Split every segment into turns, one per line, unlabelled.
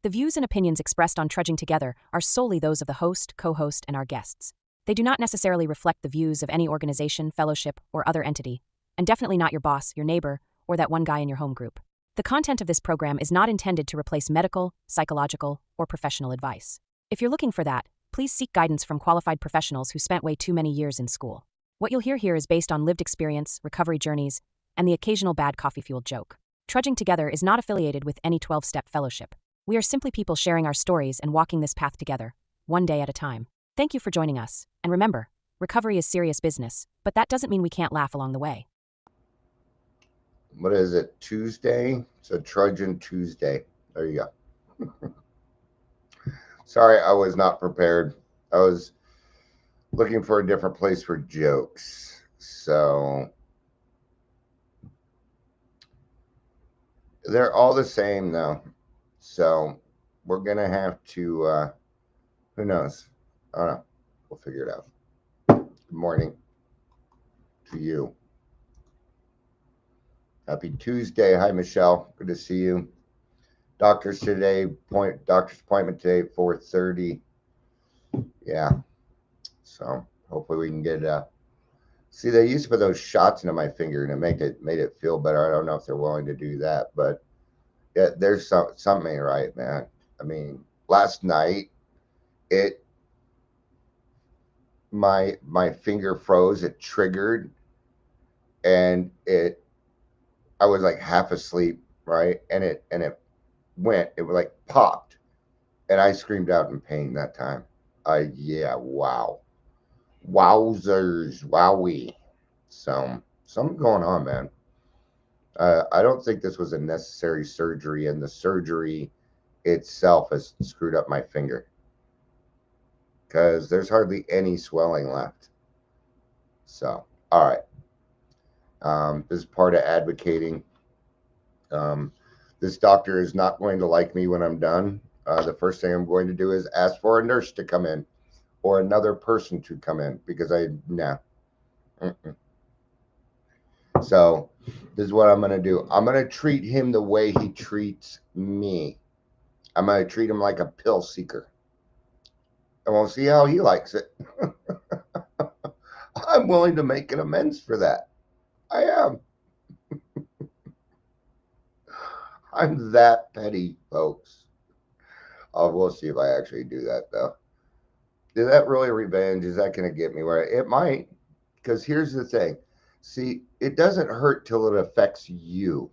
The views and opinions expressed on Trudging Together are solely those of the host, co-host, and our guests. They do not necessarily reflect the views of any organization, fellowship, or other entity, and definitely not your boss, your neighbor, or that one guy in your home group. The content of this program is not intended to replace medical, psychological, or professional advice. If you're looking for that, please seek guidance from qualified professionals who spent way too many years in school. What you'll hear here is based on lived experience, recovery journeys, and the occasional bad coffee-fueled joke. Trudging Together is not affiliated with any 12-step fellowship. We are simply people sharing our stories and walking this path together, one day at a time. Thank you for joining us, and remember, recovery is serious business, but that doesn't mean we can't laugh along the way.
What is it, Tuesday? It's a Trudging Tuesday. There you go. Sorry, I was not prepared. I was looking for a different place for jokes. So they're all the same though. So we're going to have to, who knows? I don't know. We'll figure it out. Good morning to you. Happy Tuesday. Hi, Michelle. Good to see you. Doctor's appointment today at 4:30. Yeah. So hopefully we can get see, they used to put those shots into my finger and it made it feel better. I don't know if they're willing to do that, but yeah, there's something ain't right, man. I mean, last night my finger froze, it triggered, and I was like half asleep, right? And it was like popped, and I screamed out in pain that time. Yeah, wow. Wowzers, wowie. So something going on, man. I don't think this was a necessary surgery, and the surgery itself has screwed up my finger because there's hardly any swelling left. So, all right. This is part of advocating. This doctor is not going to like me when I'm done. The first thing I'm going to do is ask for a nurse to come in or another person to come in because nah. Mm-mm. So this is what I'm going to do. I'm going to treat him the way he treats me. I'm going to treat him like a pill seeker. And we'll see how he likes it. I'm willing to make an amends for that. I am. I'm that petty, folks. We'll see if I actually do that, though. Is that really revenge? Is that going to get me where it might? Because here's the thing. See, it doesn't hurt till it affects you.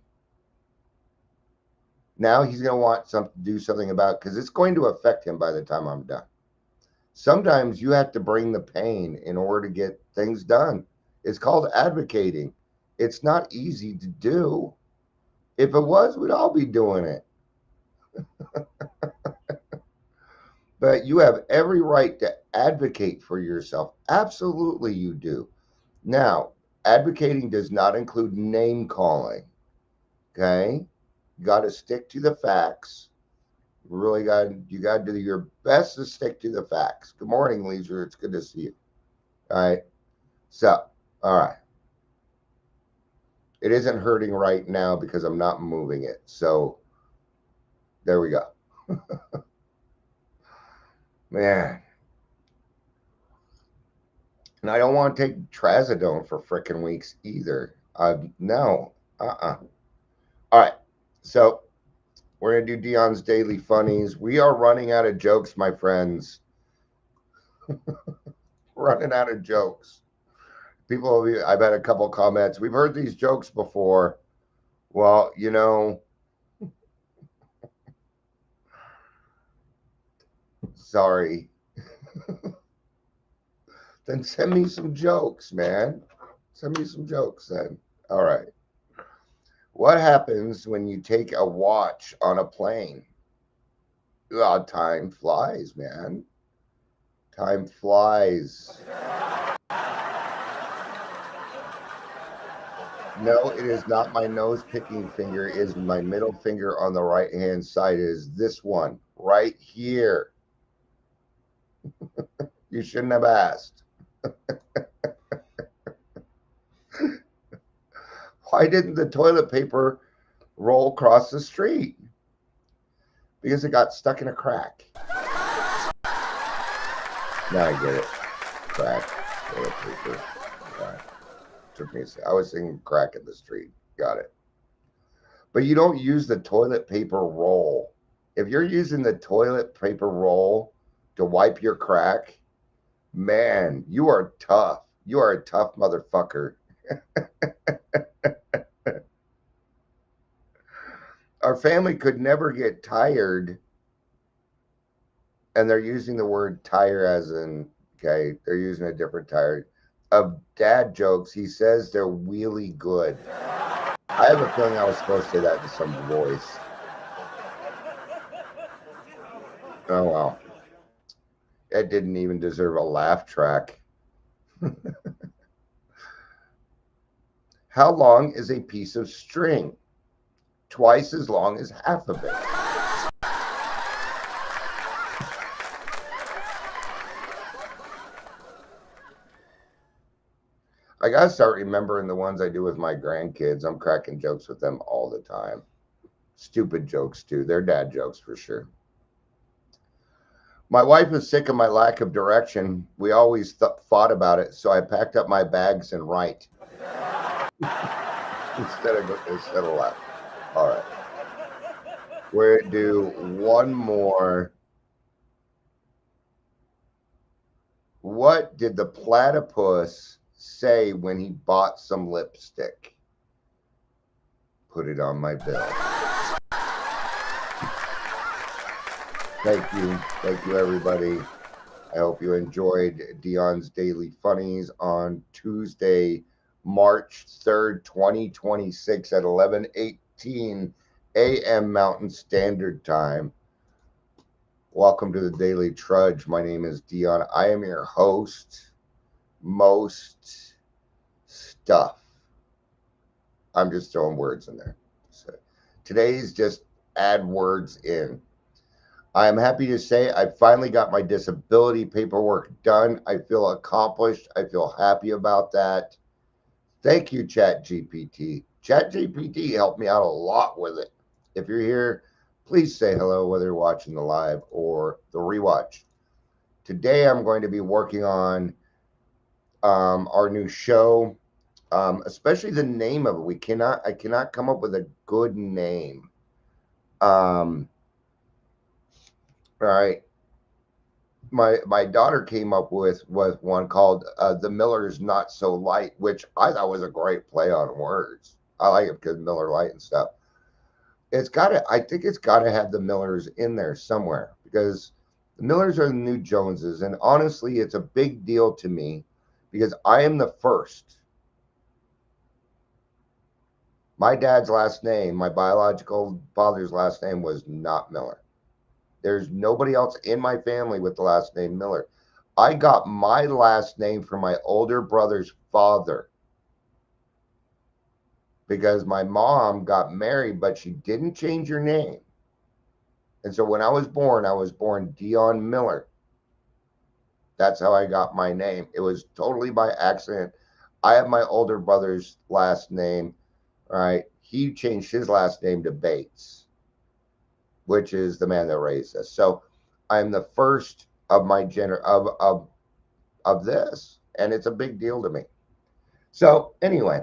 Now he's going to want to do something about it because it's going to affect him by the time I'm done. Sometimes you have to bring the pain in order to get things done. It's called advocating. It's not easy to do. If it was, we'd all be doing it. But you have every right to advocate for yourself. Absolutely, you do. Now, advocating does not include name calling. Okay? You got to stick to the facts. You got to do your best to stick to the facts. Good morning, Leisure. It's good to see you. All right. So, all right. It isn't hurting right now because I'm not moving it. So, there we go. Man. And I don't want to take trazodone for frickin' weeks either. No. All right. So, we're going to do Dion's Daily Funnies. We are running out of jokes, my friends. Running out of jokes. I've had a couple comments. We've heard these jokes before. Well, sorry. Then send me some jokes, man. Send me some jokes then. All right. What happens when you take a watch on a plane? Oh, time flies, man. Time flies. No, it is not my nose picking finger. It is my middle finger on the right hand side. It is this one right here. You shouldn't have asked. Why didn't the toilet paper roll across the street? Because it got stuck in a crack. Now I get it. Crack. Toilet paper. Yeah. Took me a second. I was thinking crack in the street. Got it. But you don't use the toilet paper roll. If you're using the toilet paper roll to wipe your crack, man, you are tough. You are a tough motherfucker. Our family could never get tired, and they're using the word tire as in, okay, they're using a different tire, of dad jokes. He says they're really good. I have a feeling I was supposed to say that in some voice. Oh, well. It didn't even deserve a laugh track. How long is a piece of string? Twice as long as half of it. I gotta start remembering the ones I do with my grandkids. I'm cracking jokes with them all the time. Stupid jokes, too. They're dad jokes for sure. My wife was sick of my lack of direction. We always fought about it, so I packed up my bags and write instead of laugh. All right. We're gonna do one more. What did the platypus say when he bought some lipstick? Put it on my bill. Thank you, everybody. I hope you enjoyed Dion's Daily Funnies on Tuesday, March 3rd, 2026 at 11:18 a.m. Mountain Standard Time. Welcome to the Daily Trudge. My name is Dion. I am your host. Most stuff. I'm just throwing words in there. So today's just add words in. I am happy to say I finally got my disability paperwork done. I feel accomplished. I feel happy about that. Thank you, ChatGPT. ChatGPT helped me out a lot with it. If you're here, please say hello, whether you're watching the live or the rewatch. Today, I'm going to be working on our new show, especially the name of it. I cannot come up with a good name. All right. My daughter came up with one called The Miller's Not So Light, which I thought was a great play on words. I like it because Miller Lite and stuff. I think it's gotta have the Millers in there somewhere, because the Millers are the new Joneses, and honestly, it's a big deal to me because I am the first. My dad's last name, my biological father's last name, was not Miller. There's nobody else in my family with the last name Miller. I got my last name from my older brother's father because my mom got married, but she didn't change her name. And so when I was born Dion Miller. That's how I got my name. It was totally by accident. I have my older brother's last name, right? He changed his last name to Bates, which is the man that raised us. So I'm the first of my of this, and it's a big deal to me. So anyway,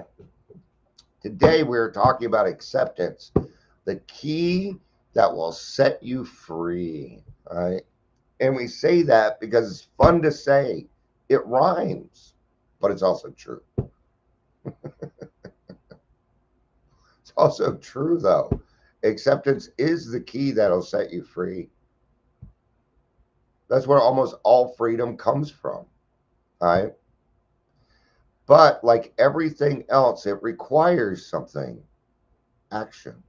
today we're talking about acceptance, the key that will set you free, right? And we say that because it's fun to say. It rhymes, but it's also true. It's also true, though. Acceptance is the key that'll set you free. That's where almost all freedom comes from, right? But like everything else, it requires something, action.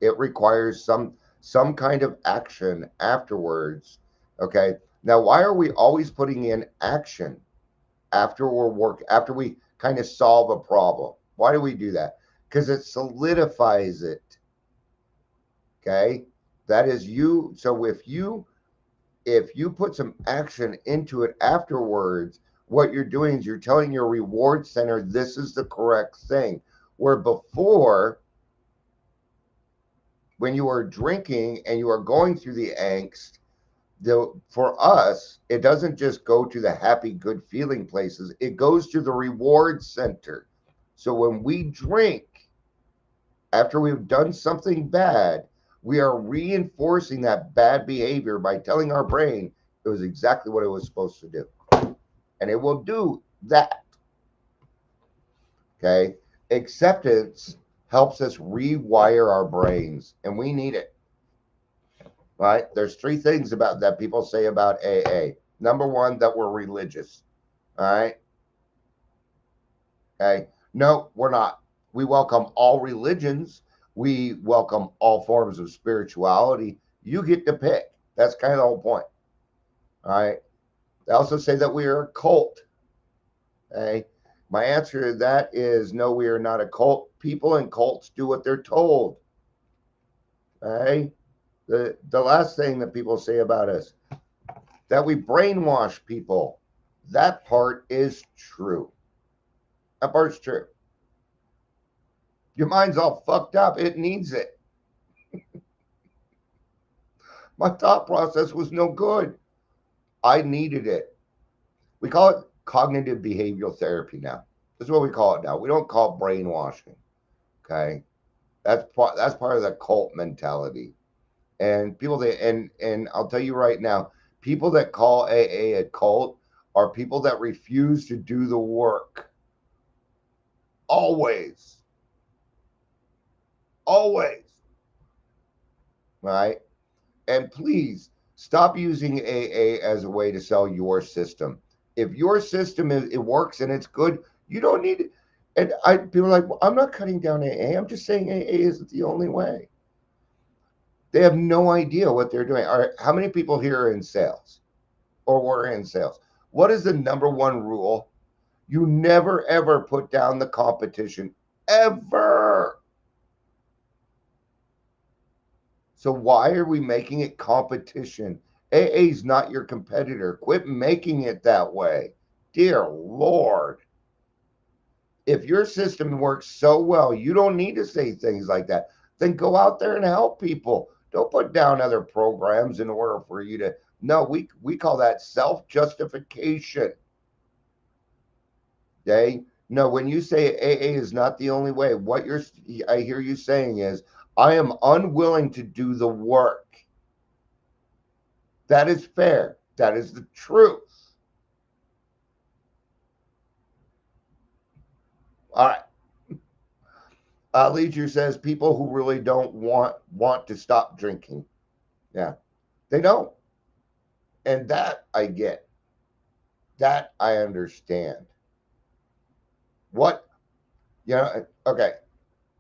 It requires some kind of action afterwards. Okay. Now, why are we always putting in action after after we kind of solve a problem? Why do we do that? Because it solidifies it. Okay. That is you. So if you put some action into it afterwards, what you're doing is you're telling your reward center this is the correct thing. Where before when you are drinking and you are going through the angst, for us, it doesn't just go to the happy, good feeling places. It goes to the reward center. So when we drink, after we've done something bad, we are reinforcing that bad behavior by telling our brain it was exactly what it was supposed to do. And it will do that. Okay. Acceptance helps us rewire our brains, and we need it. Right? There's three things about that people say about AA. Number one, that we're religious. All right. Okay. No, we're not. We welcome all religions. We welcome all forms of spirituality. You get to pick. That's kind of the whole point. All right. They also say that we are a cult. Okay. My answer to that is no, we are not a cult. People in cults do what they're told. Okay. The last thing that people say about us, that we brainwash people. That part is true. That part's true. Your mind's all fucked up. It needs it. My thought process was no good. I needed it. We call it cognitive behavioral therapy now. This is what we call it now. We don't call it brainwashing. Okay. That's part of the cult mentality. And people that and I'll tell you right now, people that call AA a cult are people that refuse to do the work. Always. Always. Right? And please stop using AA as a way to sell your system. If your system it works and it's good, you don't need it. And people are like, well, I'm not cutting down AA. I'm just saying AA isn't the only way. They have no idea what they're doing. All right, how many people here are in sales or were in sales? What is the number one rule? You never ever put down the competition ever. So why are we making it competition? AA is not your competitor. Quit making it that way. Dear Lord. If your system works so well, you don't need to say things like that. Then go out there and help people. Don't put down other programs in order for you to. No, we call that self-justification. Okay? No, when you say AA is not the only way, what I hear you saying is, I am unwilling to do the work. That is fair. That is the truth. All right. Leisure says people who really don't want to stop drinking. Yeah, they don't. And that I get. That I understand. What, okay.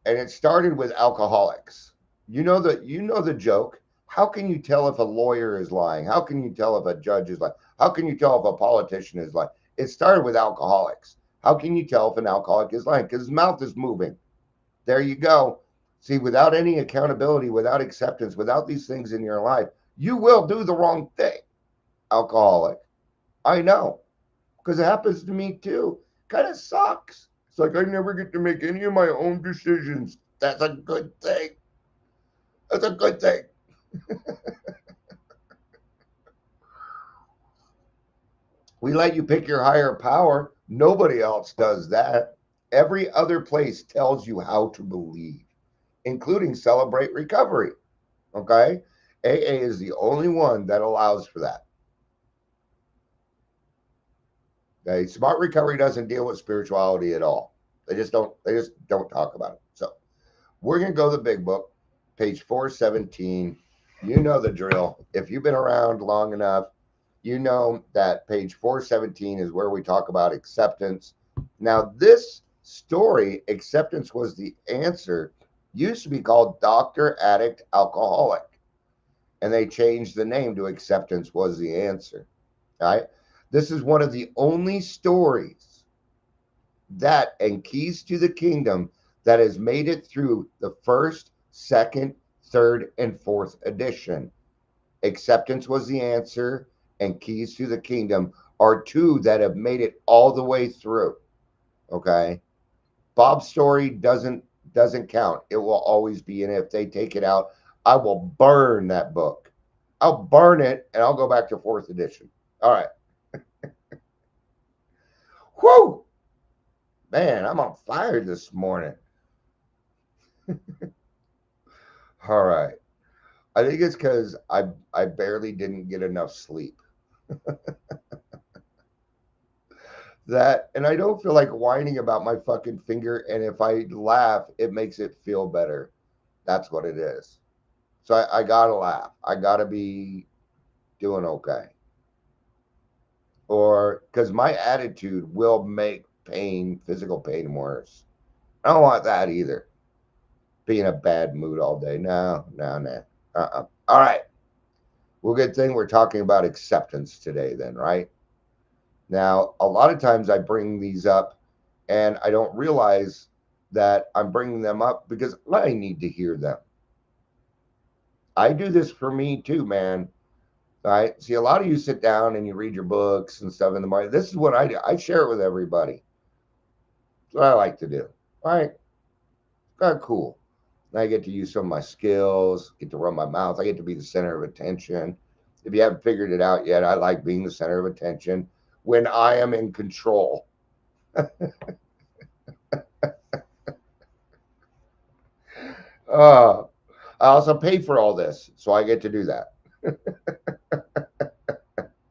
And it started with alcoholics. You know the joke. How can you tell if a lawyer is lying? How can you tell if a judge is lying? How can you tell if a politician is lying? It started with alcoholics. How can you tell if an alcoholic is lying? Because his mouth is moving. There you go. See, without any accountability, without acceptance, without these things in your life, you will do the wrong thing. Alcoholic. I know. Because it happens to me too. Kind of sucks. It's like I never get to make any of my own decisions. That's a good thing. That's a good thing. We let you pick your higher power. Nobody else does that. Every other place tells you how to believe, including Celebrate Recovery. Okay? AA is the only one that allows for that. Okay? Smart Recovery doesn't deal with spirituality at all. They just don't talk about it. So we're going to go to the big book, page 417. You know the drill. If you've been around long enough, you know that page 417 is where we talk about acceptance. Now, this story, Acceptance Was the Answer, used to be called Dr. Addict Alcoholic. And they changed the name to Acceptance Was the Answer. All right. This is one of the only stories that and Keys to the Kingdom that has made it through the first, second, third, and fourth edition. Acceptance Was the Answer and Keys to the Kingdom are two that have made it all the way through. Okay. Bob's story doesn't count. It will always be in. If they take it out, I will burn that book. I'll burn it and I'll go back to fourth edition. All right. Whew! Man, I'm on fire this morning. All right. I think it's because I barely didn't get enough sleep. That, and I don't feel like whining about my fucking finger. And if I laugh, it makes it feel better. That's what it is. So I gotta laugh. I gotta be doing okay. Or because my attitude will make pain, physical pain, worse. I don't want that either. Be in a bad mood all day. No, no, no. All right. Well, good thing we're talking about acceptance today, then, right? Now, a lot of times I bring these up and I don't realize that I'm bringing them up because I need to hear them. I do this for me too, man. Right? See, a lot of you sit down and you read your books and stuff in the morning. This is what I do. I share it with everybody. That's what I like to do. All right. Cool. I get to use some of my skills, get to run my mouth. I get to be the center of attention. If you haven't figured it out yet, I like being the center of attention when I am in control. Uh, I also pay for all this, so I get to do that.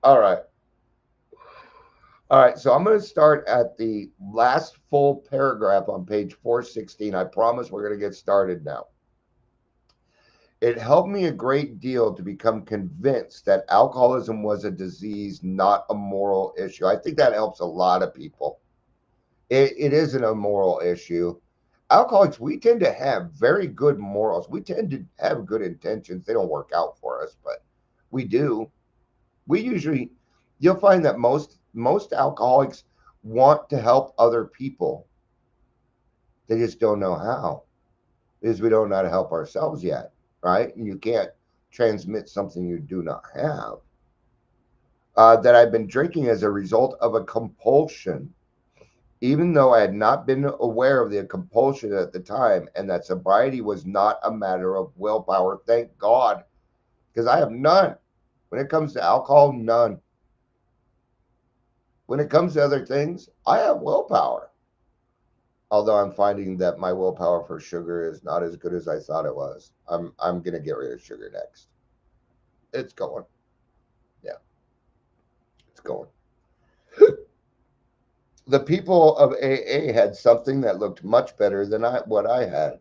All right. All right. So I'm going to start at the last full paragraph on page 416. I promise we're going to get started now. It helped me a great deal to become convinced that alcoholism was a disease, not a moral issue. I think that helps a lot of people. It isn't a moral issue. Alcoholics, we tend to have very good morals. We tend to have good intentions. They don't work out for us, but we do. We usually, you'll find that most alcoholics want to help other people. They just don't know how, because we don't know how to help ourselves yet, right? And you can't transmit something you do not have. That I've been drinking as a result of a compulsion, even though I had not been aware of the compulsion at the time, and that sobriety was not a matter of willpower. Thank God, because I have none. When it comes to alcohol, none. When it comes to other things, I have willpower. Although I'm finding that my willpower for sugar is not as good as I thought it was. I'm gonna get rid of sugar next. It's going. Yeah, it's going. The people of AA had something that looked much better than what I had,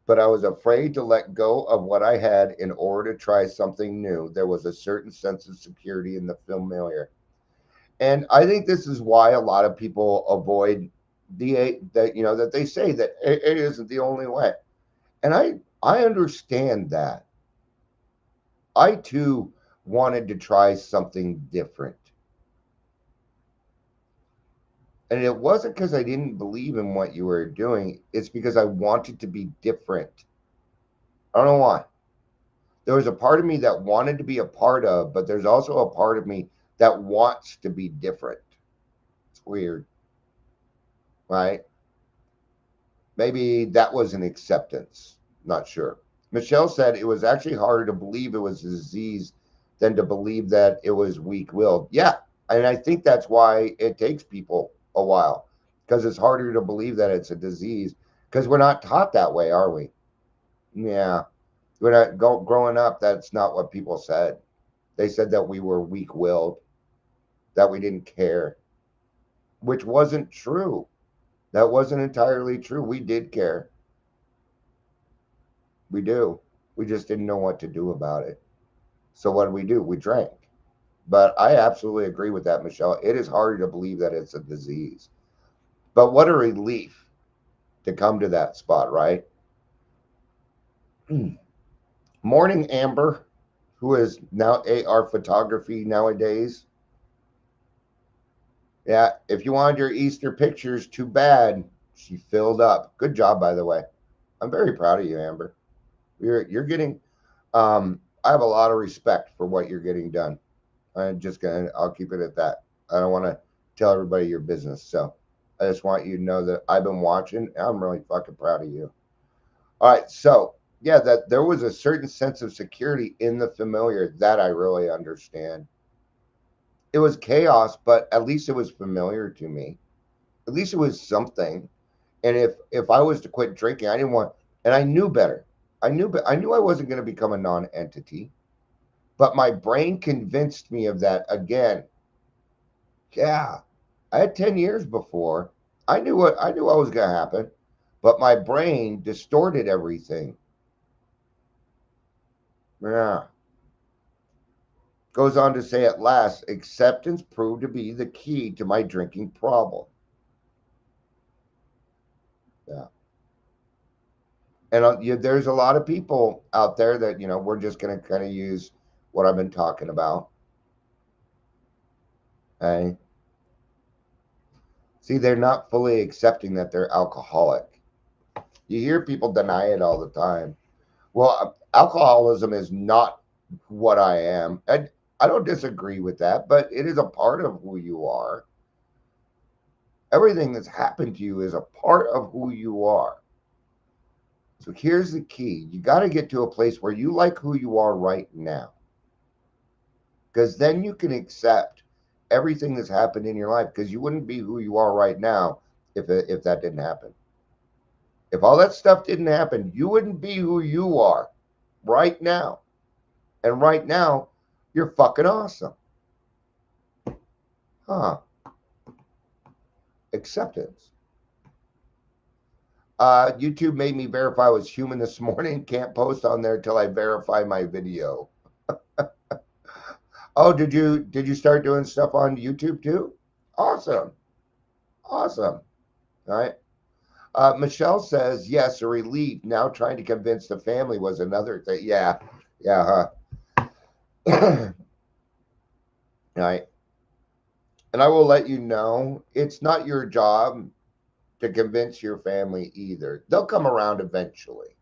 but I was afraid to let go of what I had in order to try something new. There was a certain sense of security in the familiar. And I think this is why a lot of people avoid that, that they say that it isn't the only way. And I understand that. I too wanted to try something different. And it wasn't because I didn't believe in what you were doing. It's because I wanted to be different. I don't know why. There was a part of me that wanted to be a part of, but there's also a part of me that wants to be different. It's weird, right? Maybe that was an acceptance. Not sure. Michelle said it was actually harder to believe it was a disease than to believe that it was weak willed. Yeah. And I think that's why it takes people a while, because it's harder to believe that it's a disease because we're not taught that way, are we? Yeah. We're not growing up. That's not what people said. They said that we were weak willed, that we didn't care, which wasn't true. That wasn't entirely true. We did care. We do. We just didn't know what to do about it. So what do? We drank. But I absolutely agree with that, Michelle. It is harder to believe that it's a disease. But what a relief to come to that spot, right? Morning Amber, who is now AR photography nowadays. Yeah, if you wanted your Easter pictures, too bad. She filled up. Good job, by the way. I'm very proud of you, Amber. You're getting I have a lot of respect for what you're getting done. I'll keep it at that. I don't want to tell everybody your business. So I just want you to know that I've been watching. And I'm really fucking proud of you. All right. So yeah, that there was a certain sense of security in the familiar that I really understand. It was chaos, but at least it was familiar to me. At least it was something. And if I was to quit drinking, I didn't want, and I knew better. I knew I wasn't going to become a non-entity, but my brain convinced me of that again. Yeah, I had 10 years before. I knew what was going to happen, but my brain distorted everything. Yeah. Goes on to say at last, acceptance proved to be the key to my drinking problem. Yeah. And there's a lot of people out there that, we're just going to kind of use what I've been talking about. Okay. See, they're not fully accepting that they're alcoholic. You hear people deny it all the time. Well, alcoholism is not what I am. I don't disagree with that, but it is a part of who you are. Everything that's happened to you is a part of who you are. So here's the key. You got to get to a place where you like who you are right now. Because then you can accept everything that's happened in your life, because you wouldn't be who you are right now if that didn't happen. If all that stuff didn't happen, you wouldn't be who you are right now. And right now, you're fucking awesome. Huh. Acceptance. YouTube made me verify I was human this morning. Can't post on there till I verify my video. Oh, did you start doing stuff on YouTube too? Awesome. Awesome. All right. Michelle says, yes, a relief. Now trying to convince the family was another thing. Yeah. Yeah, huh? All right. And I will let you know, it's not your job to convince your family either. They'll come around eventually,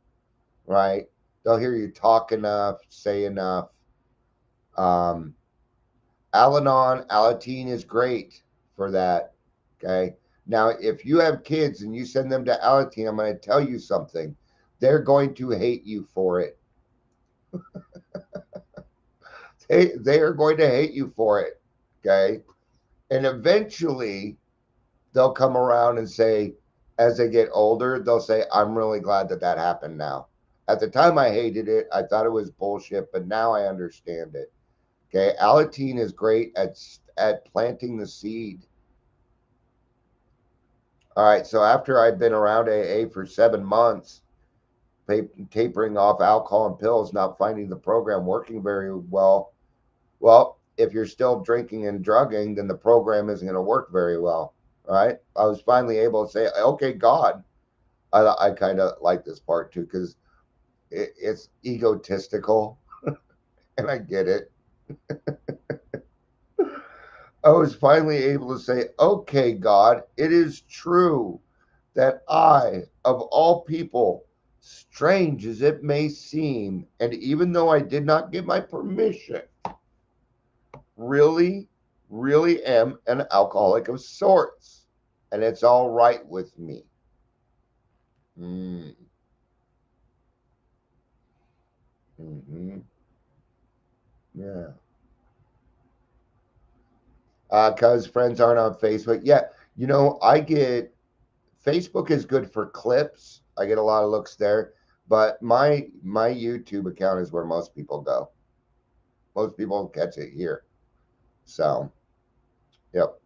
right? They'll hear you talk enough, say enough. Um, Al-Anon, Alateen is great for that. Okay. Now, if you have kids and you send them to Alateen, I'm going to tell you something. They're going to hate you for it. They are going to hate you for it. Okay. And eventually they'll come around and say, as they get older, they'll say, I'm really glad that that happened now. At the time, I hated it. I thought it was bullshit, but now I understand it. Okay. Alateen is great at planting the seed. All right. So after I've been around AA for 7 months, tapering off alcohol and pills, not finding the program working very well. Well, if you're still drinking and drugging, then the program isn't going to work very well. Right. I was finally able to say, okay, God, I kind of like this part too, because it's egotistical and I get it. I was finally able to say, okay, God, it is true that I, of all people, strange as it may seem, and even though I did not get my permission, really, really am an alcoholic of sorts. And it's all right with me. Mm. Mm-hmm. Yeah. Because friends aren't on Facebook. Yeah. I get Facebook is good for clips. I get a lot of looks there. But my YouTube account is where most people go. Most people catch it here. So, yep.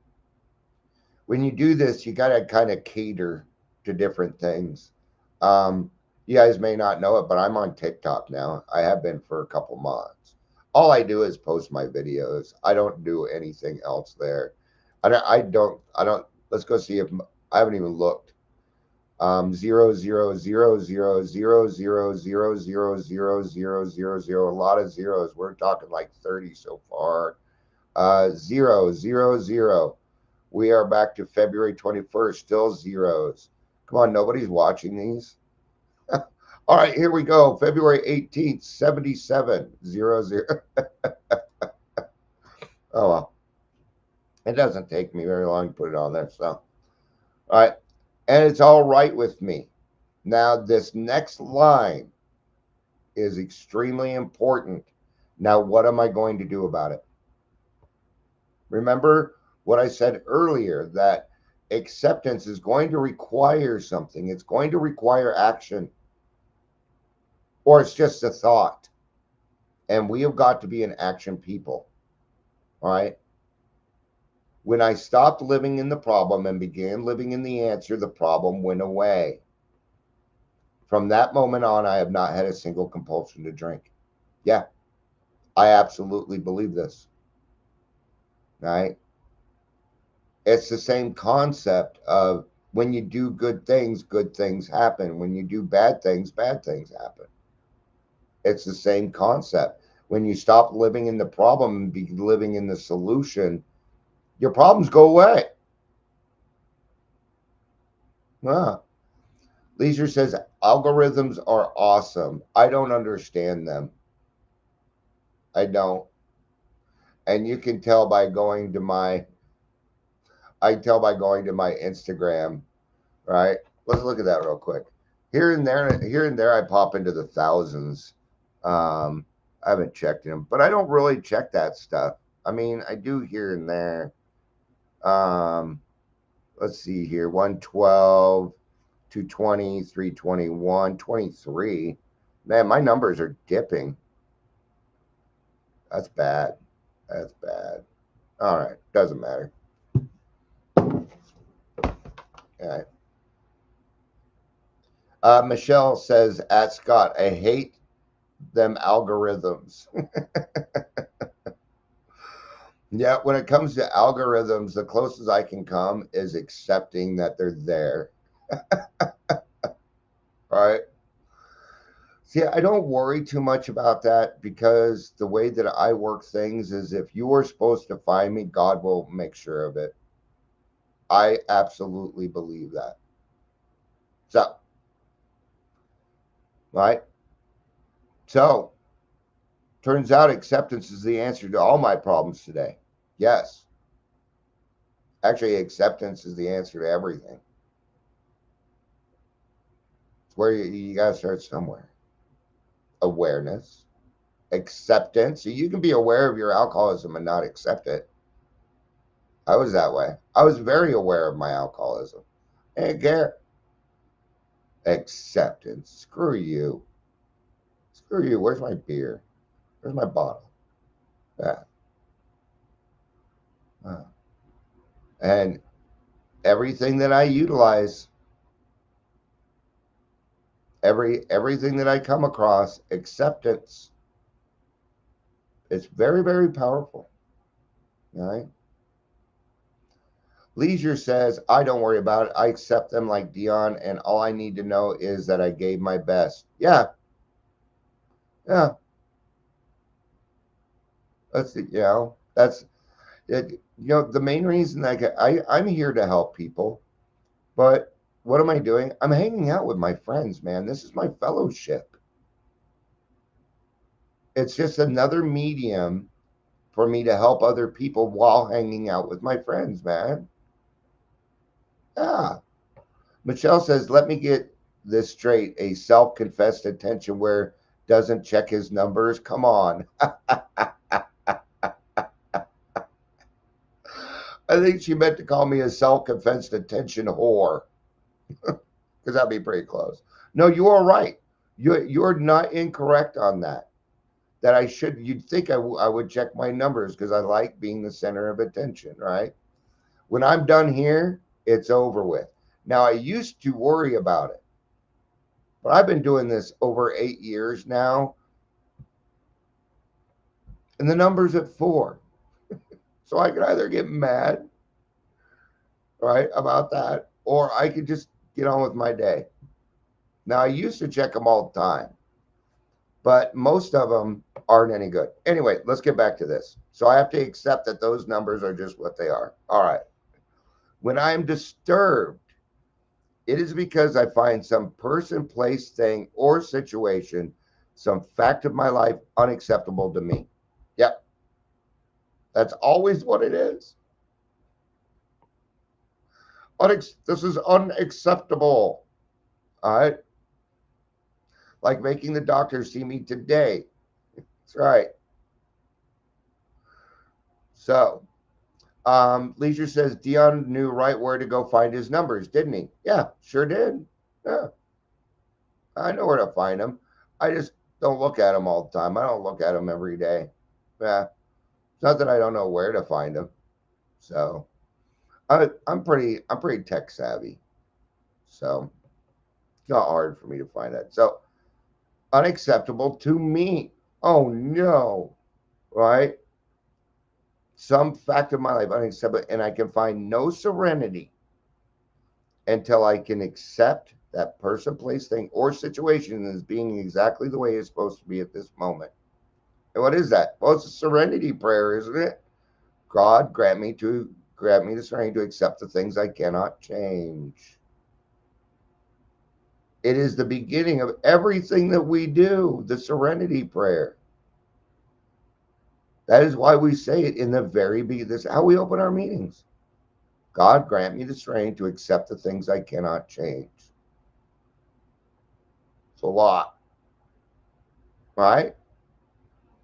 When you do this, you got to kind of cater to different things. Um, you guys may not know it, but I'm on TikTok now. I have been for a couple months. All I do is post my videos. I don't do anything else there. I don't. Let's go see if I haven't even looked. 0 0 0 0 0 0 0 0 0 0 0 0. A lot of zeros. We're talking like 30 so far. 0 0 0. We are back to February 21st, still zeros. Come on, nobody's watching these. All right, here we go. February 18th, 77, 0 0. Oh, well. It doesn't take me very long to put it on there. So, all right. And it's all right with me. Now, this next line, is extremely important. Now, what am I going to do about it? Remember what I said earlier, that acceptance is going to require something. It's going to require action, or it's just a thought. And we have got to be an action people. All right. When I stopped living in the problem and began living in the answer, the problem went away. From that moment on, I have not had a single compulsion to drink. Yeah, I absolutely believe this. Right? It's the same concept of when you do good things happen. When you do bad things happen. It's the same concept. When you stop living in the problem and be living in the solution, your problems go away. Ah. Leisure says algorithms are awesome. I don't understand them. I don't. And you can tell by going to my Instagram, right? Let's look at that real quick. Here and there, I pop into the thousands. I haven't checked them, but I don't really check that stuff. I mean, I do here and there. Um, let's see here, 112, 220, 321, 23. Man, my numbers are dipping. That's bad. That's bad. All right, doesn't matter. All right. Michelle says, at Scott, I hate them algorithms. Yeah, when it comes to algorithms, the closest I can come is accepting that they're there. Right? See, I don't worry too much about that, because the way that I work things is, if you are supposed to find me, God will make sure of it. I absolutely believe that. So, right? So, turns out acceptance is the answer to all my problems today. Yes. Actually, acceptance is the answer to everything. It's where you got to start somewhere. Awareness, acceptance. So you can be aware of your alcoholism and not accept it. I was that way. I was very aware of my alcoholism. And care. Acceptance. Screw you. Screw you. Where's my beer? Where's my bottle? Yeah. And everything that I utilize, everything that I come across, acceptance. It's very, very powerful. All right. Leisure says, I don't worry about it. I accept them like Dion, and all I need to know is that I gave my best. Yeah. Yeah. That's it. That's it. The main reason I'm here to help people, but what am I doing? I'm hanging out with my friends, man. This is my fellowship. It's just another medium for me to help other people while hanging out with my friends, man. Yeah. Michelle says, let me get this straight. A self-confessed attention where doesn't check his numbers. Come on. I think she meant to call me a self-confessed attention whore, because that'd be pretty close. No, you are right. You're not incorrect on that. That you'd think I would check my numbers, because I like being the center of attention, right? When I'm done here, it's over with. Now, I used to worry about it, but I've been doing this over 8 years now, and the number's at 4. So I could either get mad, right, about that, or I could just get on with my day. Now, I used to check them all the time, but most of them aren't any good. Anyway, let's get back to this. So I have to accept that those numbers are just what they are. All right. When I am disturbed, it is because I find some person, place, thing, or situation, some fact of my life unacceptable to me. Yep. That's always what it is. This is unacceptable. All right. like making the doctor see me today. That's right. So, Leisure says Dion knew right where to go find his numbers, didn't he? Yeah, sure did. Yeah, I know where to find them. I just don't look at them all the time. I don't look at them every day. Yeah, it's not that I don't know where to find them. So, I'm pretty tech savvy. So it's not hard for me to find that. So unacceptable to me. Oh no, right? Some fact of my life unacceptable, and I can find no serenity until I can accept that person, place, thing, or situation as being exactly the way it's supposed to be at this moment. And what is that? Well, it's a serenity prayer, isn't it? God grant me the serenity to accept the things I cannot change. It is the beginning of everything that we do, the serenity prayer. That is why we say it in the very beginning. This is how we open our meetings. God grant me the strength to accept the things I cannot change. It's a lot, right?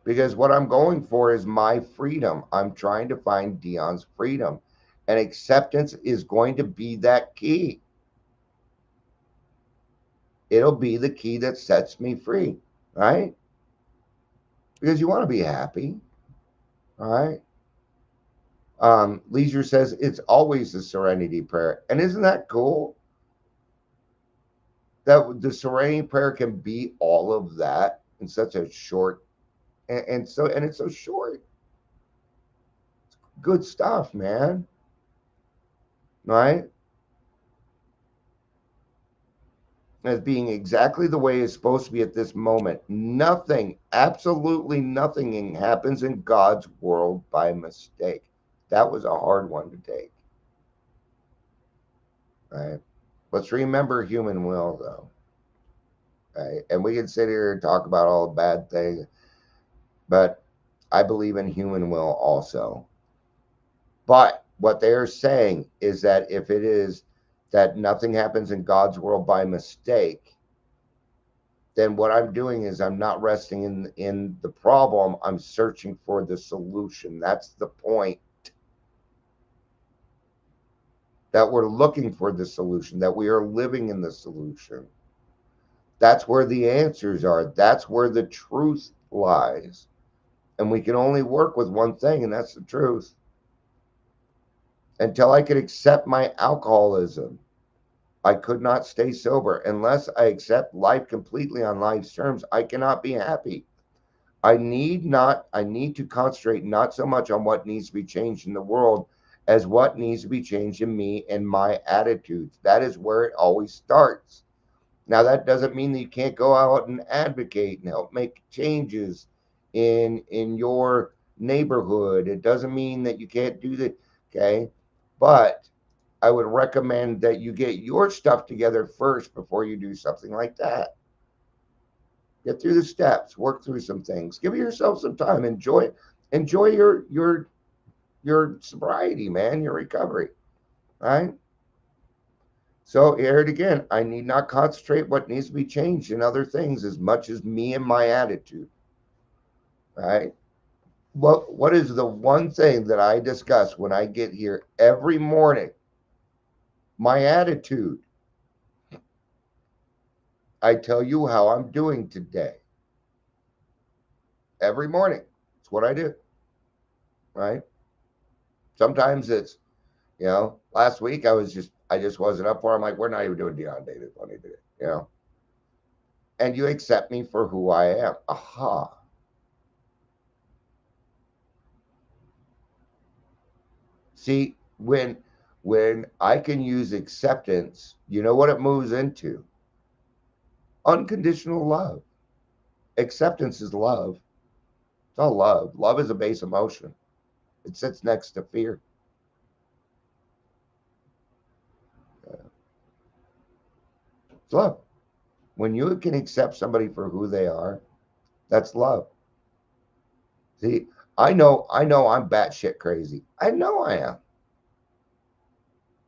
Because what I'm going for is my freedom. I'm trying to find Dion's freedom. And acceptance is going to be that key. It'll be the key that sets me free, right? Because you want to be happy, right? Leisure says it's always the serenity prayer. And isn't that cool? That the serenity prayer can be all of that in such a short and it's so short. Good stuff, man. Right? As being exactly the way it's supposed to be at this moment. Nothing, absolutely nothing happens in God's world by mistake. That was a hard one to take. Right? Let's remember human will though. Right? And we can sit here and talk about all the bad things, but I believe in human will also. But what they're saying is that if it is that nothing happens in God's world by mistake, then what I'm doing is I'm not resting in the problem. I'm searching for the solution. That's the point. That we're looking for the solution, that we are living in the solution. That's where the answers are. That's where the truth lies. And we can only work with one thing, and that's the truth. Until I could accept my alcoholism, I could not stay sober. Unless I accept life completely on life's terms, I cannot be happy. I need to concentrate not so much on what needs to be changed in the world as what needs to be changed in me and my attitudes. That is where it always starts. Now that doesn't mean that you can't go out and advocate and help make changes in your neighborhood. It doesn't mean that you can't do that, okay? But I would recommend that you get your stuff together first before you do something like that. Get through the steps, work through some things, give yourself some time, enjoy your sobriety, man, your recovery, right? So here it again, I need not concentrate what needs to be changed in other things as much as me and my attitude, right? What is the one thing that I discuss when I get here every morning? My attitude. I tell you how I'm doing today. Every morning. It's what I do, right? Sometimes it's, last week I just wasn't up for it. I'm like, we're not even doing Dion Day this funny today. And you accept me for who I am. Aha. See, when I can use acceptance, you know what it moves into? Unconditional love. Acceptance is love. It's all love. Love is a base emotion. It sits next to fear. It's love. When you can accept somebody for who they are, that's love. See, I know I'm batshit crazy. I know I am.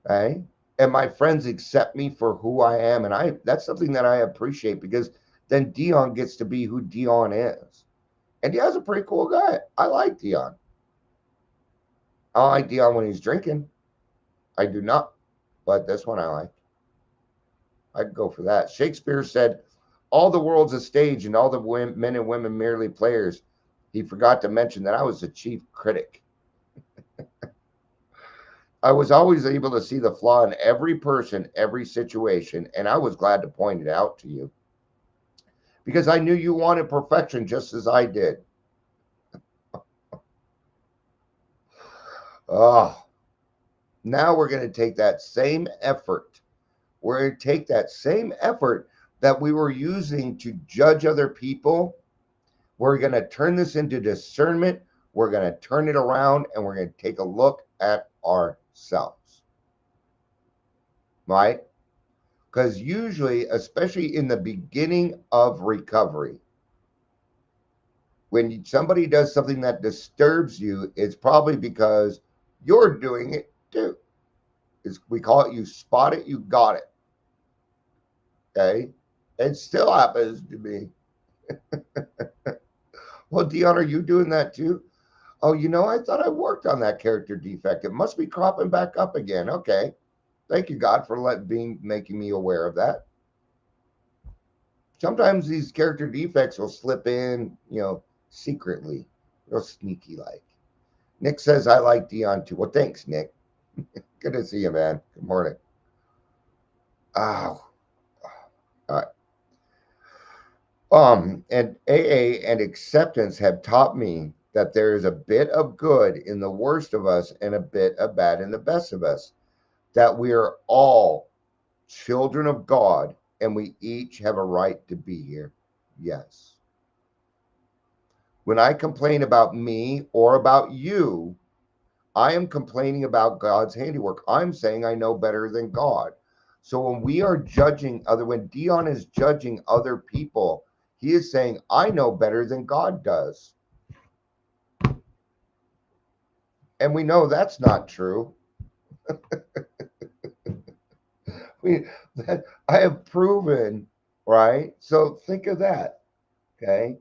Right? And my friends accept me for who I am. And that's something that I appreciate because then Dion gets to be who Dion is. And Dion's a pretty cool guy. I like Dion. I don't like Dion when he's drinking. I do not. But this one I like. I'd go for that. Shakespeare said, all the world's a stage and all the men and women merely players. He forgot to mention that I was the chief critic. I was always able to see the flaw in every person, every situation, and I was glad to point it out to you because I knew you wanted perfection just as I did. Oh, now we're going to take that same effort. We're going to take that same effort that we were using to judge other people. We're going to turn this into discernment. We're going to turn it around and we're going to take a look at ourselves. Right? Because usually, especially in the beginning of recovery, when somebody does something that disturbs you, it's probably because you're doing it too. We call it you spot it, you got it. Okay? It still happens to me. Well, Dion, are you doing that too? Oh, I thought I worked on that character defect. It must be cropping back up again. Okay. Thank you, God, for making me aware of that. Sometimes these character defects will slip in, secretly, real sneaky like. Nick says, I like Dion too. Well, thanks, Nick. Good to see you, man. Good morning. Oh, all right. And AA and acceptance have taught me that there is a bit of good in the worst of us and a bit of bad in the best of us, that we are all children of God and we each have a right to be here. Yes. When I complain about me or about you, I am complaining about God's handiwork. I'm saying I know better than God. So when we are when Dion is judging other people, he is saying, I know better than God does. And we know that's not true. I have proven, right? So think of that, okay?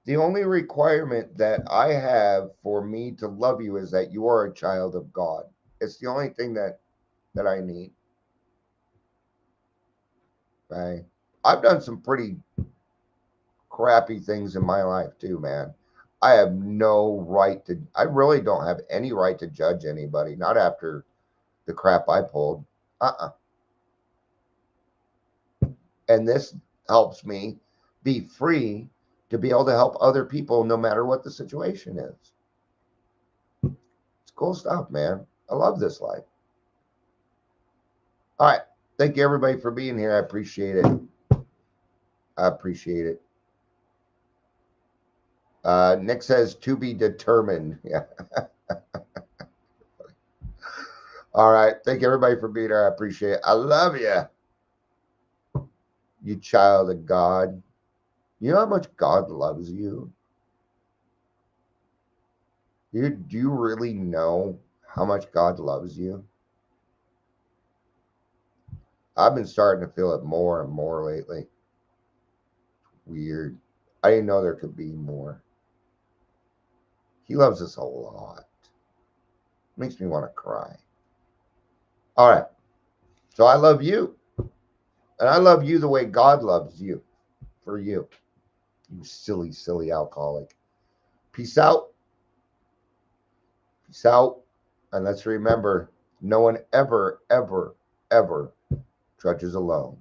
The only requirement that I have for me to love you is that you are a child of God. It's the only thing that I need. Right? I've done some pretty crappy things in my life too, man. I have no right to I really don't have any right to judge anybody, not after the crap I pulled. Uh-uh. And this helps me be free to be able to help other people no matter what the situation is. It's cool stuff, man. I love this life. All right. Thank you, everybody, for being here. I appreciate it. I appreciate it. Nick says to be determined. Yeah. All right. Thank you, everybody, for being here. I appreciate it. I love you. You child of God. You know how much God loves you? Do you really know how much God loves you? I've been starting to feel it more and more lately. Weird. I didn't know there could be more. He loves us a lot. Makes me want to cry. All right. So I love you. And I love you the way God loves you. For you. You silly, silly alcoholic. Peace out. Peace out. And let's remember, no one ever, ever, ever trudges alone.